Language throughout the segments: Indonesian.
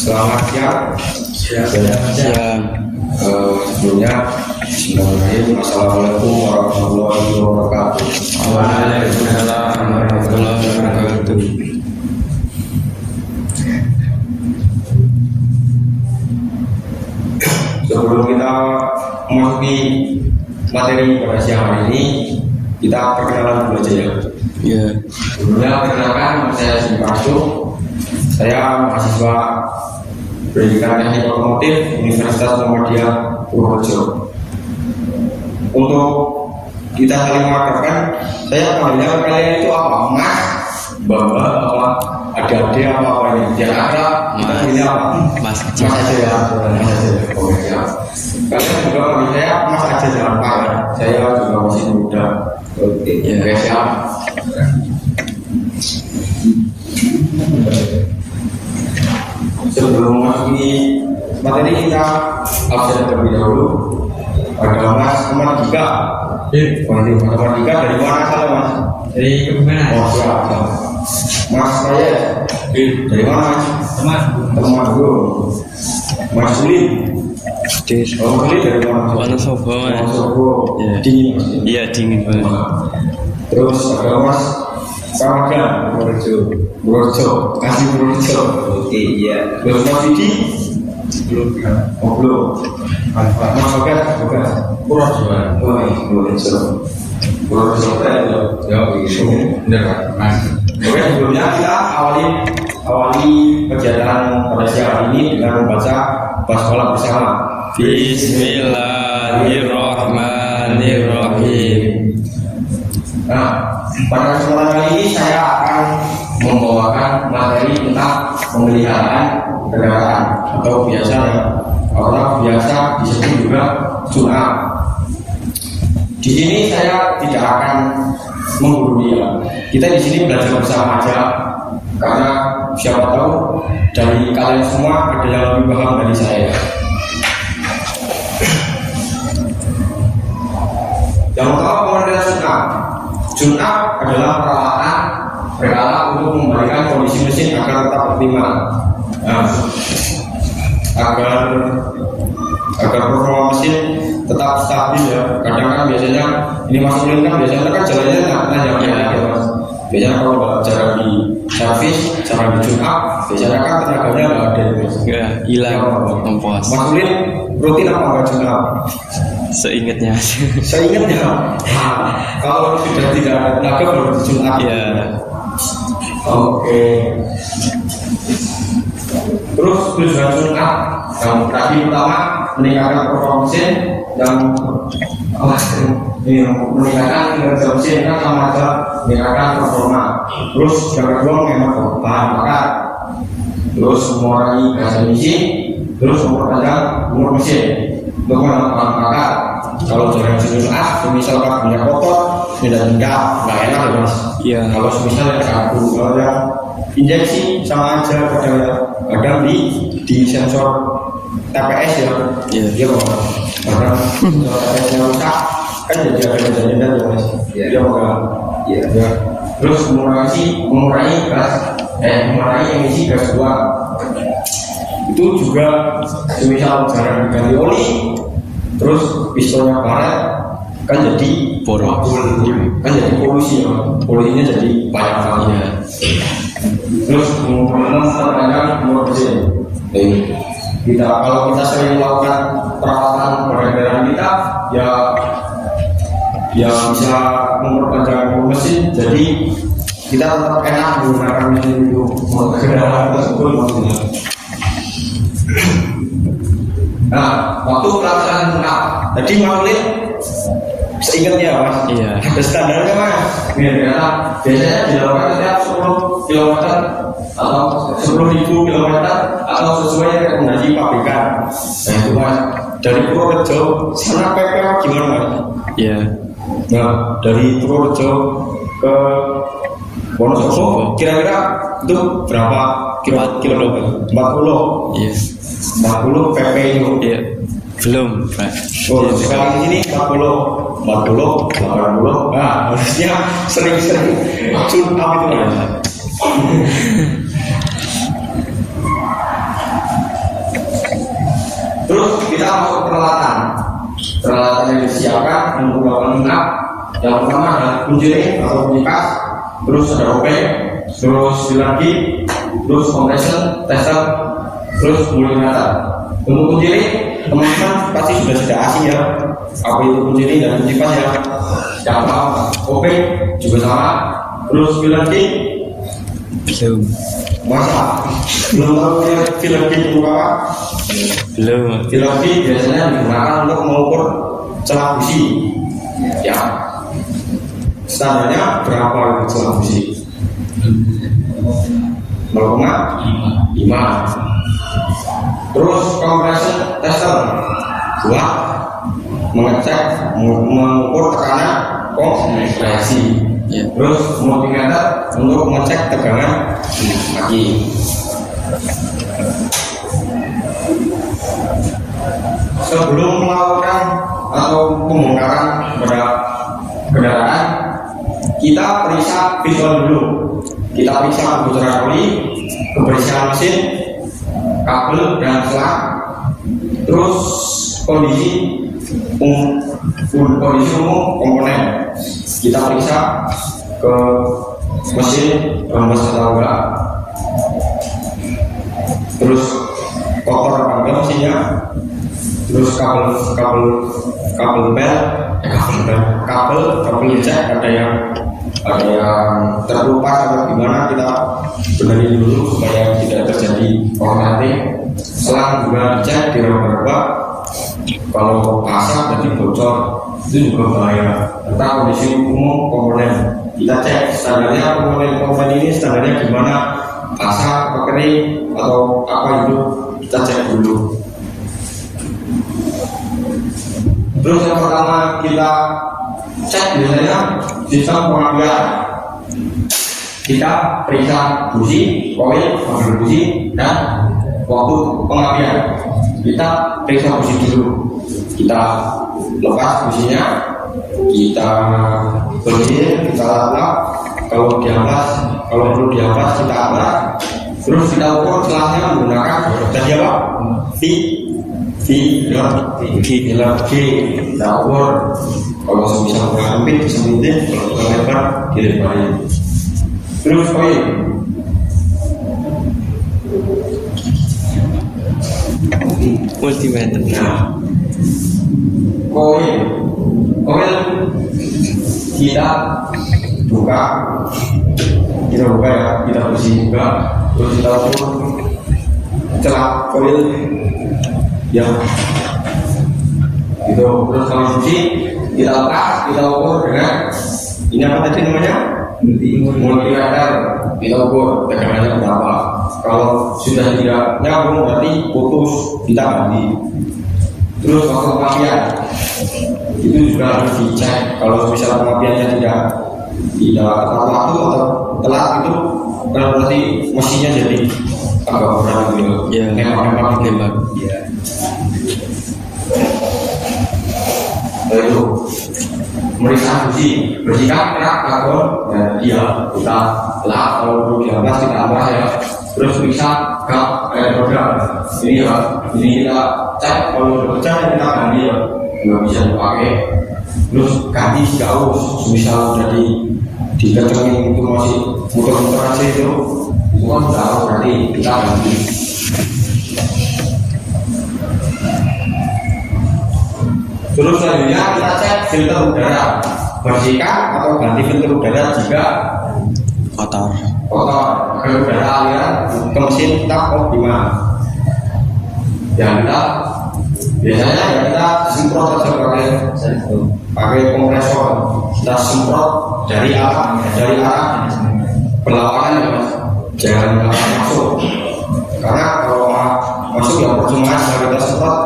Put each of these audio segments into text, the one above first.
Selamat siang. Siang. Sebelumnya, bismillahirrahmanirrahim. Assalamualaikum warahmatullahi wabarakatuh. Waalaikumsalam warahmatullahi wabarakatuh. Sebelum kita memasuki materi pada siang hari ini, kita perkenalan dulu aja ya. Ya. Sebelumnya perkenalkan, saya Sinpasu. Saya mahasiswa Pendidikan Teknik Otomotif Universitas Muhammadiyah Purworejo. Untuk kita saling mengabarkan, saya panggilnya kalian itu apa? Mas, Bapak, apa? Adik-adik apa ini? Yang ada kita pilih apa? Mas Mas aja ya. Mas aja. Oke ya. Kalian juga panggil saya Mas aja, jangan Pak ya. Saya juga masih muda. Oke. Oke siap. Sebelum memasuki materi kita absen terlebih dahulu. Ada Mas Matematika. Matematika dari mana saja Mas? Dari Kebumen. Oh siap. Mas saya dari mana Mas? Teman dulu. Mas Suli. Oh Suli dari mana? Wonosobo. Wonosobo. Ya. Dingin Mas. Iya dingin banget. Terus ada Mas Kamagan, Purworejo, kasih Purworejo. Oke, iya. Terus Mas Didi, belum. Mas Bagas, Purworejo. Purworejo kan ya, benar Mas. Oke, sebelumnya kita awali kegiatan pada siang hari ini dengan membaca basmalah bersama. Bismillahirrahmanirrahim. Nah, pada kesempatan kali ini saya akan membawakan materi tentang pemeliharaan kendaraan atau biasa ya, orang biasa disebut juga tune-up. Di sini saya tidak akan menggurui ya. Kita di sini belajar bersama aja, karena siapa tahu dari kalian semua ada yang lebih paham dari saya. Yang pertama pengertian tune-up. Tune-up adalah peralatan berkala untuk membalikan kondisi mesin agar tetap optimal. Nah, agar performa mesin tetap stabil ya. Kadang kan biasanya ini masukin kan biasanya kan jalannya nah yang ya Mas. Biasanya kalau cara di servis, cara di tune-up, biasanya kan tenaganya nggak ada Mas. Ya, hilang kompos. Masukin rutin apa nggak tune-up? Seingatnya. Kalau sudah tidak ada tenaga baru tune-up. Ya. Oke. Terus tujuan tune-up yang tadi pertama meningkatkan performa mesin, yang meningkatkan kinerja mesin kan sama aja meningkatkan performa. Terus yang kedua menghemat bahan bakar. Terus mengurangi gas emisi. Terus memperpanjang umur mesin. Untuk menghemat bahan bakar. Kalau jalan tune-up, misalkan punya kotor, tidak nggak enak ya Mas. Iya. Kalau misalnya satu, kalau yang injeksi sama aja kadang di sensor TPS ya. Iya. Iya Pak. Kadang sensor TPS-nya rusak, kan jadi ada jeda-jeda ya Mas. Iya Pak. Iya. Terus mengurangi emisi gas buang. Itu juga misal jarang diganti oli. Terus pistonnya karet kan jadi Boros. Kan jadi polusi ya, polusinya jadi banyak sekali ya. Terus memperpanjang umur mesin. Kita kalau kita sering melakukan perawatan kendaraan kita ya bisa memperpanjang umur mesin, jadi kita tetap enak menggunakan mesin itu kendaraan tersebut maksudnya. Nah, waktu pelaksanaan tune-up tadi maklum seingatnya Mas, Iya. ada standarnya Mas. Biasanya dilakukan setiap 10 km atau 10.000 km atau sesuai rekomendasi pabrikan. Nah itu Mas, dari Purworejo sana PP gimana Mas? Iya. Nah, dari Purworejo ke Wonosobo kira-kira itu berapa kilometer? 40. Iya. 40 PP itu. Iya. Belum, Pak. Oh, sekarang di sini 40, 80. Nah, harusnya sering-sering tune-up itu. Terus kita masuk peralatan. Peralatan yang disiapkan untuk melakukan cleanup. Yang pertama adalah kunci atau kunci kas, terus ada obeng, terus lagi, terus compression, tester, terus multimeter. Untuk kunci teman-teman pasti sudah asing ya. Apa itu kunci dan kunci pas ya? Siapa? Obeng juga sama. Terus lagi, Belum. masa belum tahu ya film itu apa? Belum. Film biasanya digunakan untuk mengukur celah busi. Ya, standarnya berapa celah busi? 0,5. Terus compression tester buat mengecek mengukur tekanan kompresi. Ya. Terus multimeter untuk mengecek tegangan kaki. Sebelum melakukan atau pembongkaran pada kendaraan, kita periksa visual dulu. Kita periksa kebocoran oli, kebersihan mesin, kabel dan selang, terus kondisi umum komponen. Kita periksa ke mesin rembes atau enggak, terus kotor apa enggak mesinnya, terus kabel dicek ada yang terlupas atau gimana, kita benerin dulu supaya tidak terjadi korsleting. Selang juga dicek diraba-raba, kalau pasang jadi bocor itu juga bahaya. Tentang kondisi umum komponen kita cek standarnya, komponen ini standarnya gimana, pasang apa kering atau apa itu kita cek dulu. Terus yang pertama kita cek biasanya sistem pengambilan. Kita periksa busi, koil, ambil busi, dan waktu pengambilan. Kita periksa busi dulu. Kita lepas businya, kita bersihin, kita lap. Kalau perlu diamplas kita amplas. Terus kita ukur celahnya menggunakan tadi apa? Filler G. Kita ukur. Kalau bisa mengambil disempitin, kalau lebar dilebarin. Terus koil. Multimeter. Nah, koil kita buka ya, kita bersih buka, terus kita ukur celah koil yang itu. Terus kalau bersih kita lepas, kita ukur dengan ini apa tadi namanya? Multimeter. Kita ukur tegangannya berapa. Kalau sudah tidak nyambung berarti putus, kita ganti. Terus waktu pengambilan itu juga harus dicek. Kalau misalnya pengambilannya tidak tepat waktu atau telat itu berarti mesinnya jadi agak kurang gitu. Ya. Nembak. Ya. Lalu meriksa busi, bersihkan kerak karbon dan dia kita lap, kalau perlu diamplas kita amplas ya. Terus periksa kap roda ini ya, ini kita cek kalau udah pecah kita ganti ya, nggak bisa dipakai. Terus ganti gaus, misal udah dikecengin itu masih muter-muter aja itu kan gaus, berarti kita ganti. Terus selanjutnya kita cek filter udara, bersihkan atau ganti filter udara jika Kotor. agar udara aliran ke mesin kita optimal. Yang kita biasanya ya kita semprot aja pakai kompresor, kita semprot dari arah berlawanan ya mas, jangan masuk, karena kalau masuk ya percuma kita semprot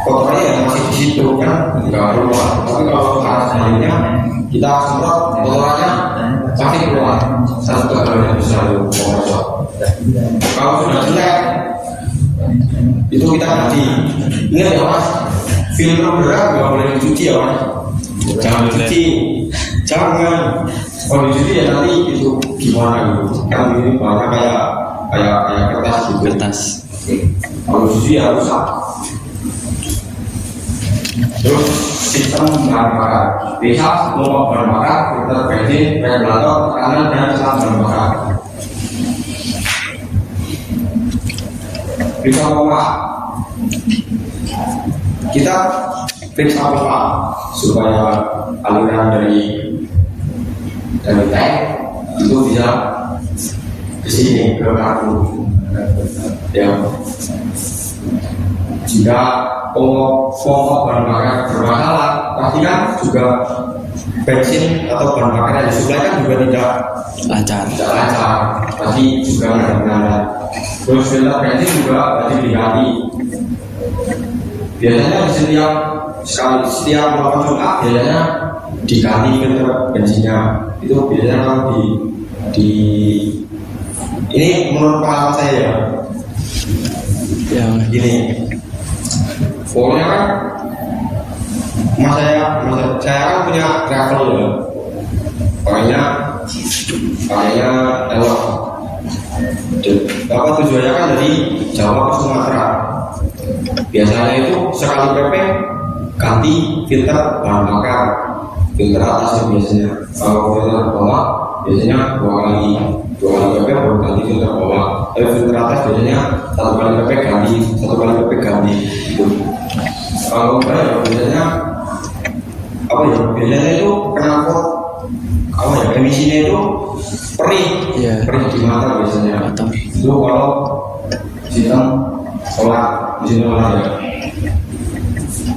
kotornya yang masih di situ kan nggak keluar. Tapi kalau arah sebaliknya kita semprot kotorannya pasti keluar. Satu yang bisa kompresor. Kalau sudah jelek itu kita ganti. Ingat ya mas, filter udara nggak boleh dicuci ya mas. Jangan dicuci, jangan. Kalau dicuci ya nanti itu gimana gitu. Kan ini banyak kayak kertas gitu. Kertas. Kalau dicuci ya rusak. Terus sistem bahan bakar bisa sebelum bahan bakar filter bensin, regulator, tekanan dan selang bahan bakar. Bisa pompa kita periksa pompa supaya aliran dari tank itu bisa ke sini ke kartu ya. Jika pompa bahan bakar bermasalah, pastikan juga bensin atau bahan bakar yang disuplai kan juga tidak lancar, pasti juga ada. Terus filter bensin juga wajib diganti. Biasanya setiap melakukan suka biasanya diganti filter bensinnya. Itu biasanya kalau di ini menurut pengalaman saya ya gini. Pokoknya kan saya kan punya travel ya, pakainya elok. Apa tujuannya kan dari Jawa ke Sumatera. Biasanya itu sekali PP ganti filter bahan bakar, filter atas biasanya. Kalau filter bawah biasanya dua kali PP baru ganti filter bawah. Tapi filter atas biasanya satu kali PP ganti gitu. Kalau biasanya biasanya itu kenapa emisinya itu perih di mata biasanya. Itu kalau sistem mesin solar ya.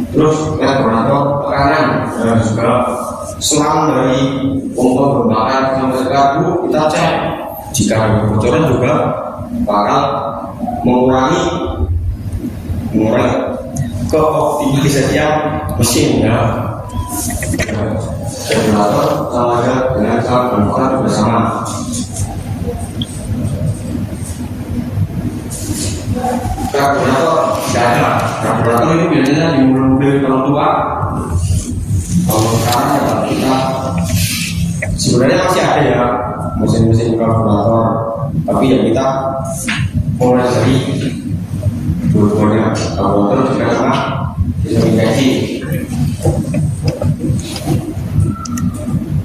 Terus regulator tekanan dan juga selang dari pompa berbakar sampai karbu kita cek. Jika ada kebocoran juga bakal mengurangi keoptimalisasian mesin ya. Regulator sama dengan salah berbakar bersama. Karburator itu biasanya di mobil kalau tua. Kalau sekarang ya kita sebenarnya masih ada ya mesin-mesin karburator, tapi ya kita mulai dari dua-duanya. Karburator juga sama bisa dikasih.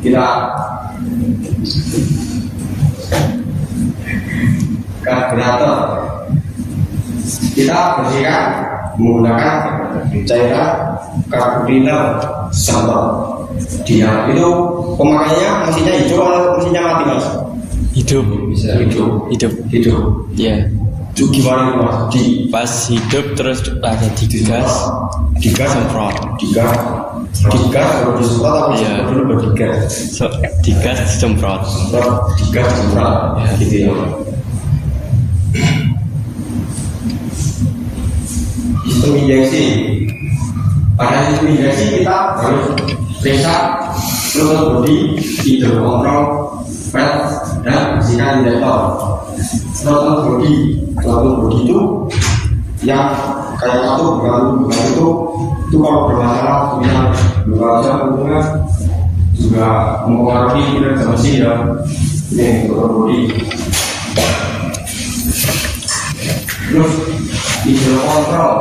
Kita karburator kita bersihkan menggunakan cairan karbu cleaner sample. Dia itu pemakaiannya mesinnya hijau atau mesinnya mati mas? Hidup. Bisa hidup. Ya. Itu gimana mas? Pas hidup terus ada digas semprot. Digas kalau disemprot atau disemprot dulu baru digas. Digas semprot. Digas semprot. Ya gitu ya. Sistem injeksi. Pada sistem injeksi kita harus periksa throttle body, idle control, valve, dan bersihkan injektor. Throttle body itu yang kayak satu bukan itu kalau bermasalah kemudian hubungan juga mempengaruhi kinerja mesin ya. Ini throttle body. Terus idle control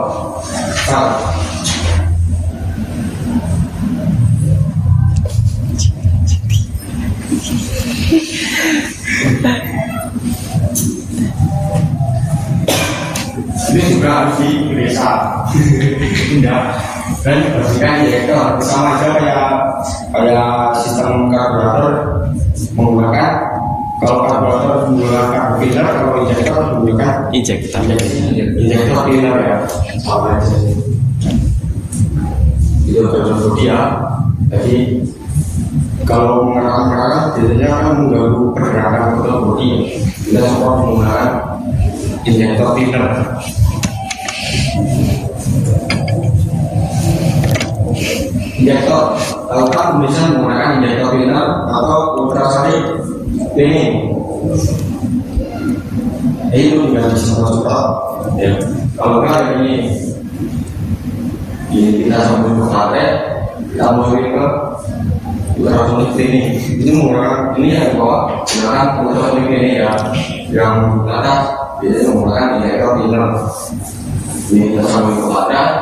ini juga harus diperiksa dan bersihkan injektor. Sama aja kayak sistem karburator menggunakan, kalau karburator menggunakan karbu cleaner, kalau injektor menggunakan injektor cleaner ya. Sama aja itu bodi ya. Jadi kalau menggerakkan biasanya kan mengganggu pergerakan bodi. Kita coba menggunakan injektor cleaner. Injektor, kalau kan bisa menggunakan injektor cleaner atau ultrasonic cleaning. Itu juga disemprot-semprot. Ya. Kalau kan ini kita sambil ke baterai, kita masukin ke ultrasonic cleaning. Itu menggunakan ini yang bawah menggunakan ultrasonic cleaning ya. Yang atas biasanya menggunakan injektor cleaner. Ini kita sambil ke baterai,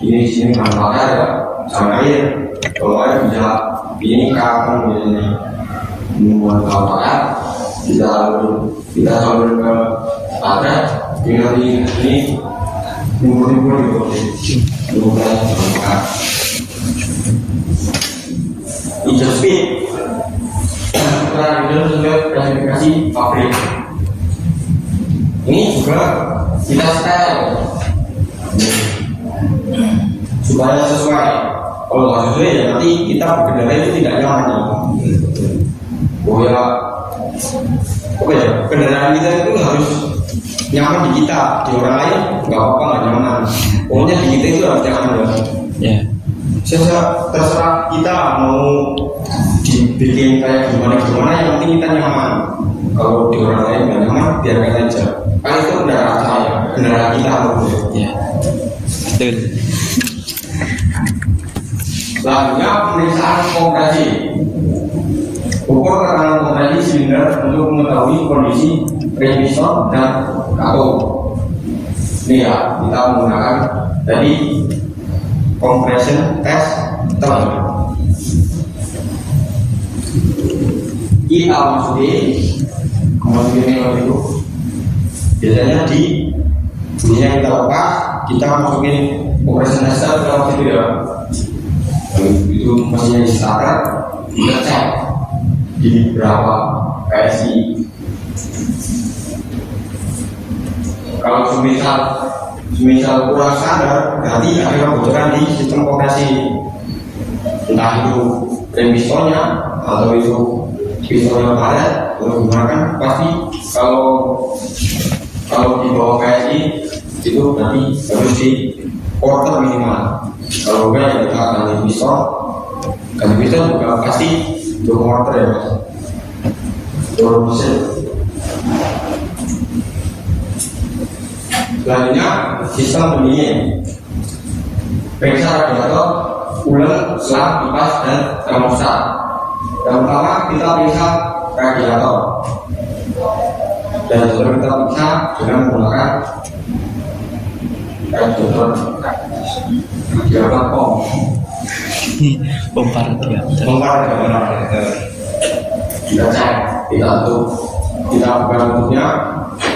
ini sini manfaatnya ya sama air. Kalau air bisa ini kapan biasanya membuat manfaat kita salur ke baterai dengan ini ngumpul gitu bukan manfaat. Engine speed kita sudah klasifikasi pabrik. Ini juga kita setel supaya sesuai. Kalau nggak sesuai ya nanti kita berkendara itu tidak nyaman. Oh ya, oke ya, kendaraan kita itu harus nyaman di kita, di orang lain nggak apa-apa nggak nyaman. Pokoknya di kita itu harus nyaman ya. Ya. Terserah kita mau dibikin kayak gimana yang penting kita nyaman. Kalau di orang lain nggak nyaman biarkan aja. Kan itu kendaraan saya, kendaraan kita. Ya. Betul. Selanjutnya pemeriksaan kompresi. Ukur tekanan kompresi silinder untuk mengetahui kondisi piston dan katode. Ini ya kita menggunakan tadi compression test term. Kita masukin itu biasanya di yang kita lepas kita masukin compression tester ke dalam situ ya. Itu mesinnya di starter, kita cek di berapa PSI. Kalau semisal kurang standar, berarti ada kebocoran di sistem kompresi. Entah itu rem pistonnya atau itu pistonnya padat, atau gimana kan pasti kalau di bawah PSI itu berarti harus di quarter minimal. Kalau enggak ya kita ganti piston juga pasti 2 quarter ya mas. 2%. Selanjutnya sistem pendingin. Periksa radiator, ulang, selang, kipas dan termostat. Yang pertama kita periksa radiator. Dan setelah kita periksa dengan menggunakan radiator pom. Pompa radiator. Kita cek, kita tutup, kita buka tutupnya,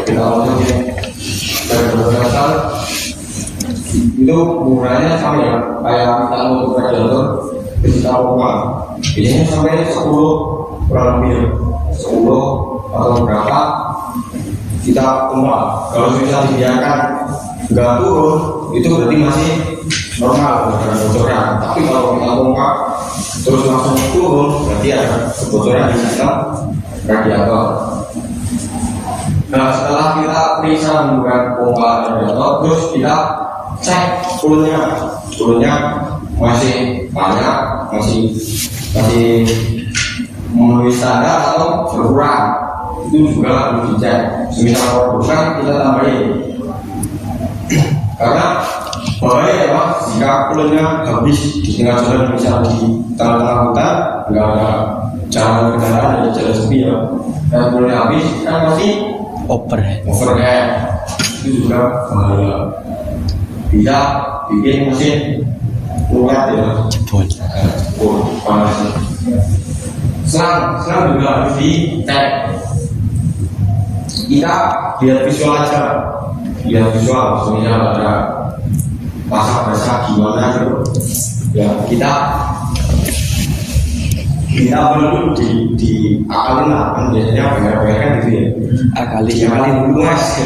kita masukin radiator. Itu ukurannya sama ya, kayak kita nutup radiator, kita pompa. Biasanya sampai 10 kurang lebih 10 atau berapa kita pompa. Kalau bisa dibiarkan nggak turun, itu berarti masih normal, bukan kebocoran. Tapi kalau kita pompa terus langsung turun, berarti ada kebocoran di sistem radiator. Nah, setelah kita periksa menggunakan pompa radiator, terus kita cek kulitnya masih banyak, masih memenuhi standar atau berkurang. Itu juga harus dicek. Semisal berkurang kita tambahin. Karena bahaya ya mas, jika kulitnya habis di tengah jalan, misal di tengah-tengah hutan, nggak ada jalan kendaraan, ada jalan sepi ya, dan kulitnya habis kan pasti overhead, itu juga bahaya, bisa bikin mesin kuat ya, panas. Selang juga harus dicek. Kita lihat visual aja. Lihat visual, misalnya ada pasak-pasak gimana gitu. Ya kita perlu di akalin lah, kan biasanya banyak kan gitu ya. Akalin dulu mas,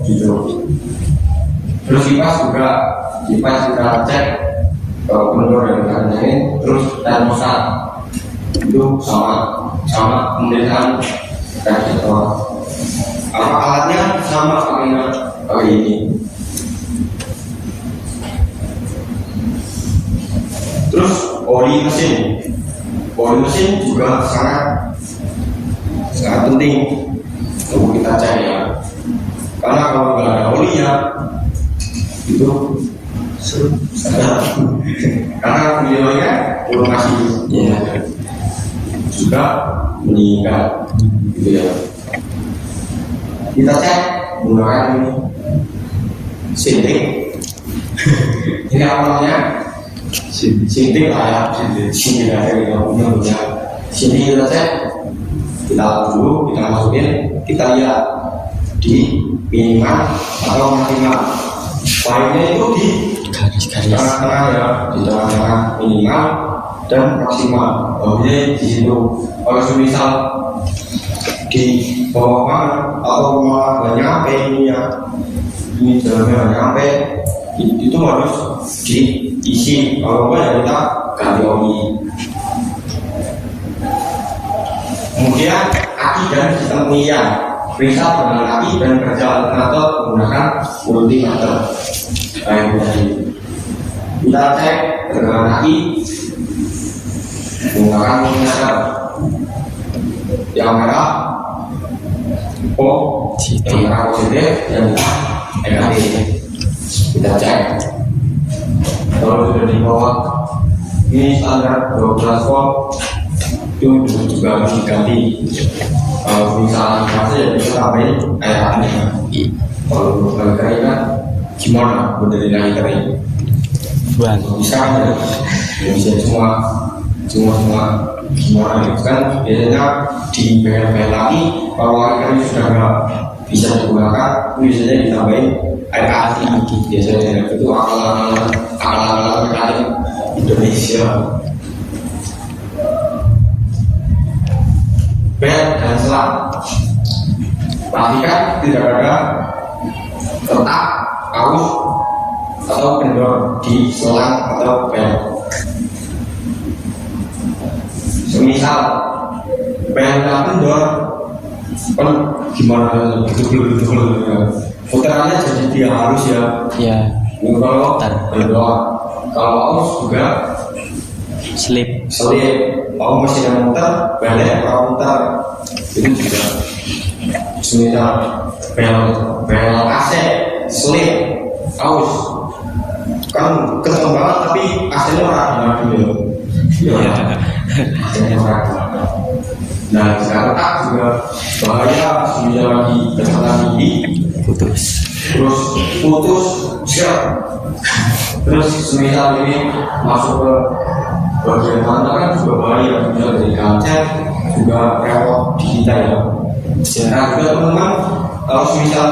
gitu. Terus kipas kita cek kendor dan lain-lain. Terus termostat itu sama pemeriksaan radiator. Apa alatnya sama pakai ini. Terus oli mesin juga sangat penting untuk kita cek ya. Karena kalau nggak ada olinya itu karena videonya masih juga meningkat gitu ya. Kita cek menggunakan ini sintrik Ini apa namanya? Sintik lah ya, sintik aja kita punya. Sintik kita cek, kita dulu, kita masukin, kita lihat di minimal atau maksimal. Baiknya itu di garis-garis tengah-tengah ya, di tengah-tengah minimal dan maksimal. Baiknya di situ. Kalau misal di bawah mana atau malah nggak nyampe ini ya, ini jalannya nggak nyampe, itu harus diisi. Kalau enggak ya kita ganti oli. Kemudian aki dan sistem pengian, periksa dengan aki dan kerja alternator menggunakan multimeter. Baik tadi kita cek dengan aki menggunakan multimeter. Yang merah yang merah positif, yang negatif. Kita cek. Kalau sudah di bawah ini standar 12 volt itu juga harus diganti. Kalau misalnya kasih ya bisa sampai air aneh. Kalau kering kan gimana benerin air kering? buang Bisa ya, bisa semua gimana gitu kan? Biasanya di bel lagi kalau air kering sudah nggak bisa digunakan, biasanya ditambahin air aki. Biasanya itu akal-akalan mekanik Indonesia. Bel dan selang, pastikan tidak ada kotak, kaus atau kendor di selang atau bel. Semisal bel dan kendor kan gimana betul putarannya jadi dia harus ya. ya Kalau kendor, kalau kaus juga slip mau mesin yang muter, balik kalau muter itu juga semisal bel AC, slip, aus kan kenceng banget tapi AC-nya orang dulu ya. AC-nya orang. Nah sekarang tak juga bahaya semisal lagi kecepatan tinggi terus putus siap, terus semisal ini masuk ke bagian mana kan juga bahaya, bisa dari kaca juga repot di kita ya. Nah juga teman-teman kalau misal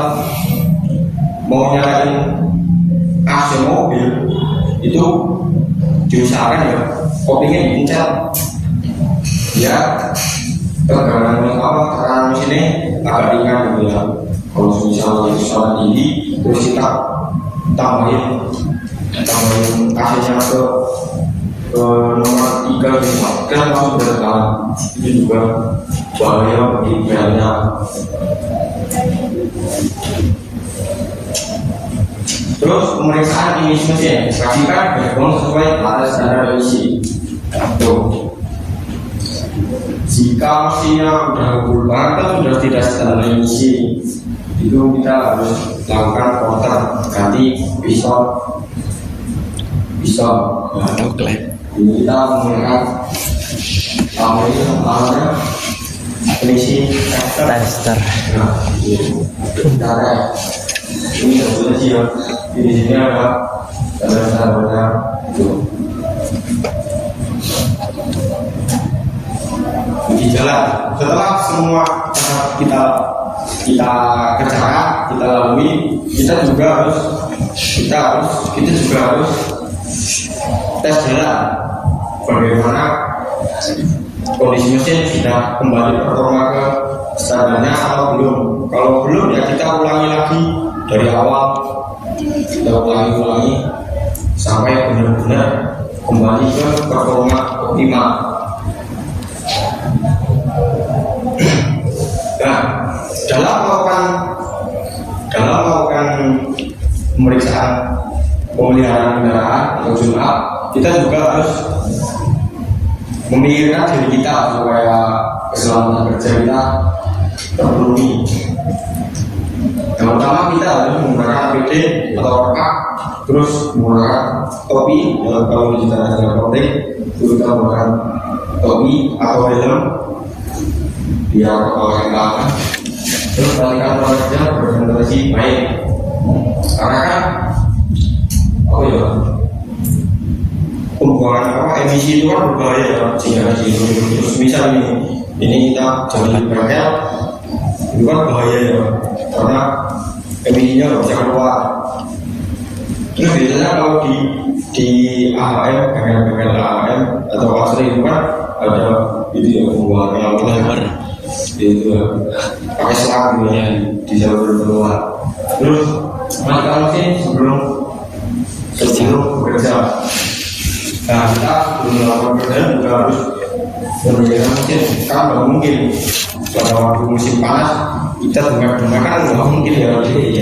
mau nyalain AC mobil itu diusahakan ya koplingnya dipencet ya, tekanan mesinnya agak ringan gitu ya. Kalau misalnya suara tinggi terus kita tambahin AC-nya ke nomor 3 kan langsung bertekan, itu juga bahaya bagi belnya. Terus pemeriksaan emisi mesin, pastikan backbone sesuai atas standar emisi. Jika mesinnya sudah berubah atau sudah tidak standar emisi, itu kita harus lakukan porter, ganti pisau. Ini kita menggunakan namanya emisi tester. Nah, cara ini sudah sih ya. Di sini ada tanda-tanda itu. Di jalan. Setelah semua kita kerjakan, kita lalui, kita juga harus tes jalan. Bagaimana kondisi mesin sudah kembali performa ke standarnya atau belum. Kalau belum ya kita ulangi lagi dari awal, kita ulangi sampai benar-benar kembali ke performa optimal. Nah, dalam melakukan pemeriksaan pemeliharaan kendaraan atau jurnal, kita juga harus memikirkan diri kita supaya keselamatan kerja kita terpenuhi. Yang pertama kita harus menggunakan APD atau rekak, terus menggunakan topi. Kalau di jalan penting, itu kita menggunakan topi atau helm biar kalau kita terus balikan kerja berkonsentrasi baik. Karena kan itu kan berbahaya ya, jika itu terus misal ini kita jalan di bengkel itu kan bahaya ya, karena emisinya nggak bisa keluar. Terus biasanya kalau di AHM, bengkel AHM atau asli itu kan ada itu yang membuangnya itu pakai selang ya, di jalur keluar. Terus kalau sih sebelum bekerja, nah kita sebelum melakukan pekerjaan juga harus menyediakan mesin. Kan nggak mungkin pada waktu musim panas kita dengar kan nggak mungkin ya,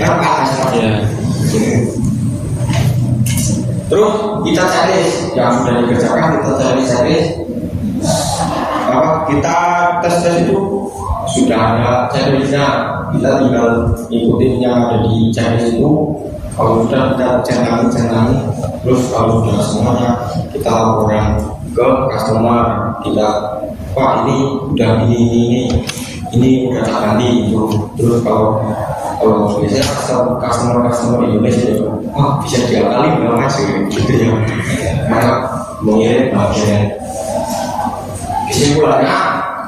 kan panas ya. Terus kita cari yang sudah dikerjakan, kita cari apa, kita tes itu sudah ada checklistnya, kita tinggal ikutin yang ada di checklist itu. Kalau sudah kita centang, terus kalau sudah semuanya kita laporkan ke customer kita, Pak ini udah ini udah tak ganti itu. Terus kalau biasanya customer Indonesia itu bisa diakali berapa mas gitu ya, karena mengirim bagian. Kesimpulannya,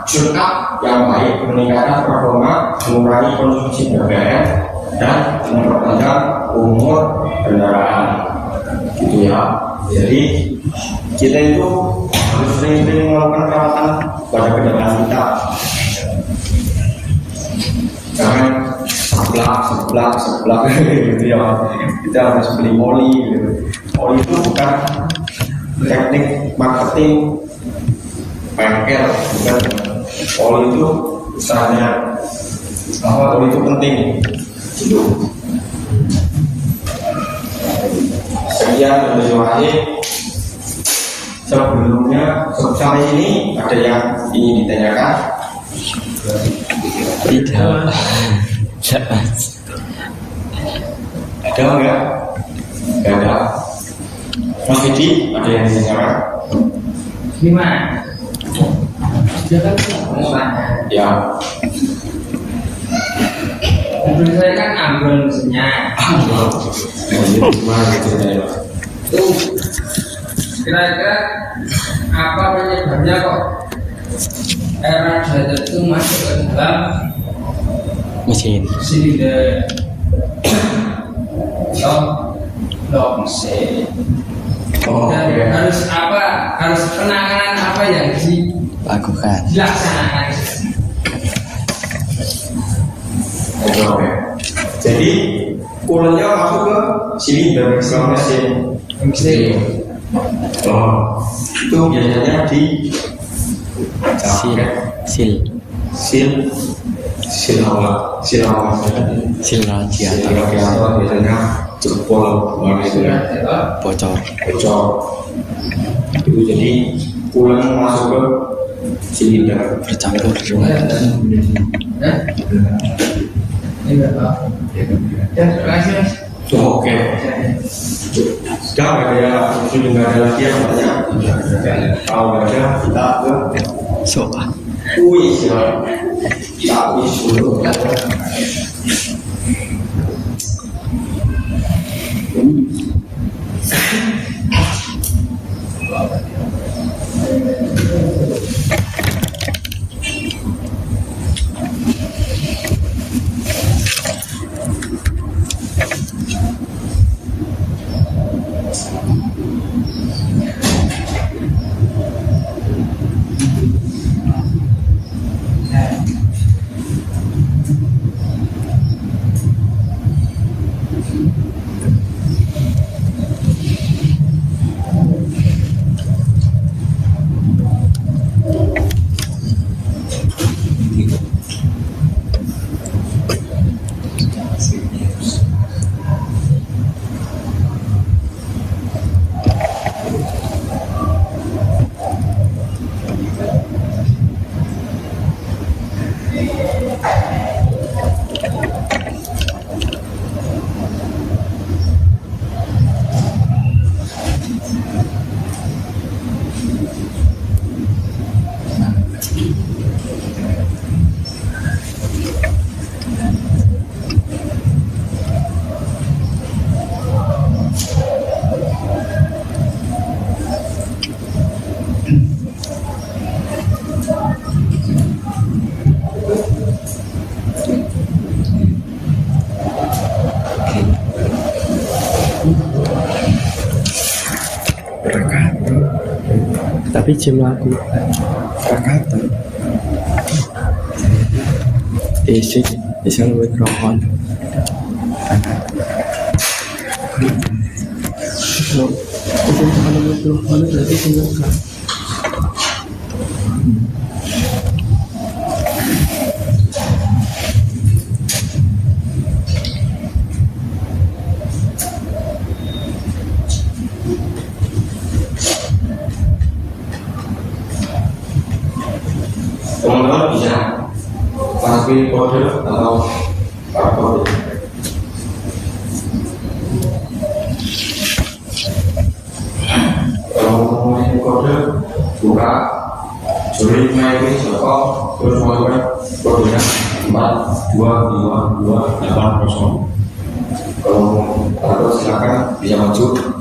tune up yang baik meningkatkan performa, mengurangi konsumsi BBM dan memperpanjang umur kendaraan, gitu ya. Jadi kita itu harus sering-sering melakukan perawatan pada kendaraan kita. Jangan seblak gitu ya. Kita harus beli oli gitu. Oli itu bukan teknik marketing bengkel, bukan. Oli itu usahanya, bahwa oli itu penting gitu. Sekian dari Wahid. Sebelumnya sampai ini ada yang ingin ditanyakan? Tidak. Ada enggak? Enggak ada. Mas Fidi, ada yang ditanyakan? Gimana? Ya. Mobil saya kan ambil mesinnya. Gimana ceritanya? Tuh, kira-kira apa penyebabnya kok air radiator itu masuk ke dalam Mesin. silinder blok mesin? Dan harus penanganan apa yang Lakukan. dilaksanakan? Oke. Jadi coolernya masuk ke silinder mesin. Oh, itu biasanya di sil awal radiator biasanya jebol warna itu ya, bocor. Itu jadi cooler masuk ke silinder Bercampur. Ini berapa? Ya, terima kasih mas. Oke. Sudah nggak ada lagi yang banyak. Kalau nggak ada kita ke Soal. kuis ya. Kita kuis dulu. Tapi jumlah aku kata isi mikrofon. Kalau ada mikrofon berarti silakan. Teman-teman bisa kasih kode atau barcode. Kalau mau kode buka suri main ini siapa terus masukkan kodenya 425280. Kalau mau silakan bisa maju.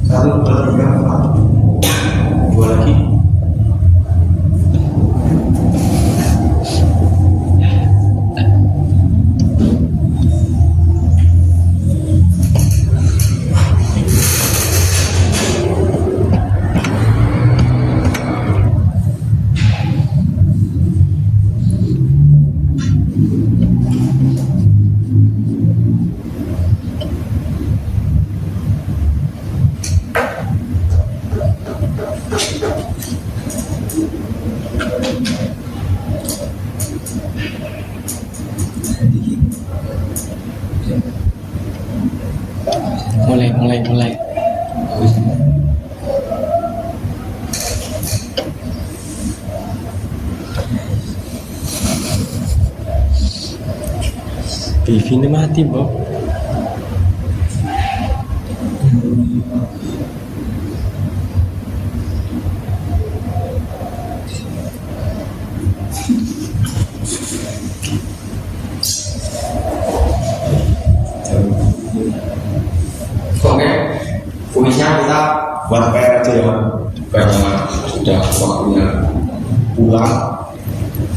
Satu, dua lagi. Mulai. TV ini mati, Bob. Oke, kuisnya kita buat PR aja ya. Karena sudah waktunya pulang,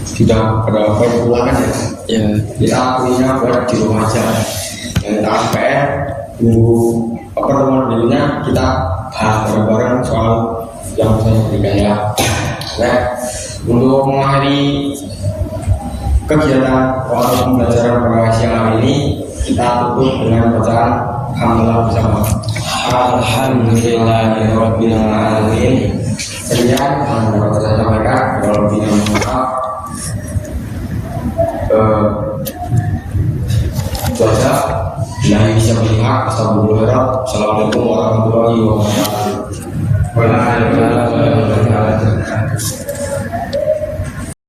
sudah pada waktu pulang kan ya. Ya, Kita kuisnya buat di rumah aja. Yang kita PR tunggu pertemuan berikutnya kita bahas bareng-bareng soal yang saya berikan ya. Nah, untuk mengakhiri kegiatan atau pembelajaran pada siang hari ini kita tutup dengan bacaan alhamdulillah bersama. Alhamdulillahirabbil alamin. Sekian yang dapat saya sampaikan. Kalau lebih maaf, baca yang bisa melihat. Assalamualaikum warahmatullahi wabarakatuh.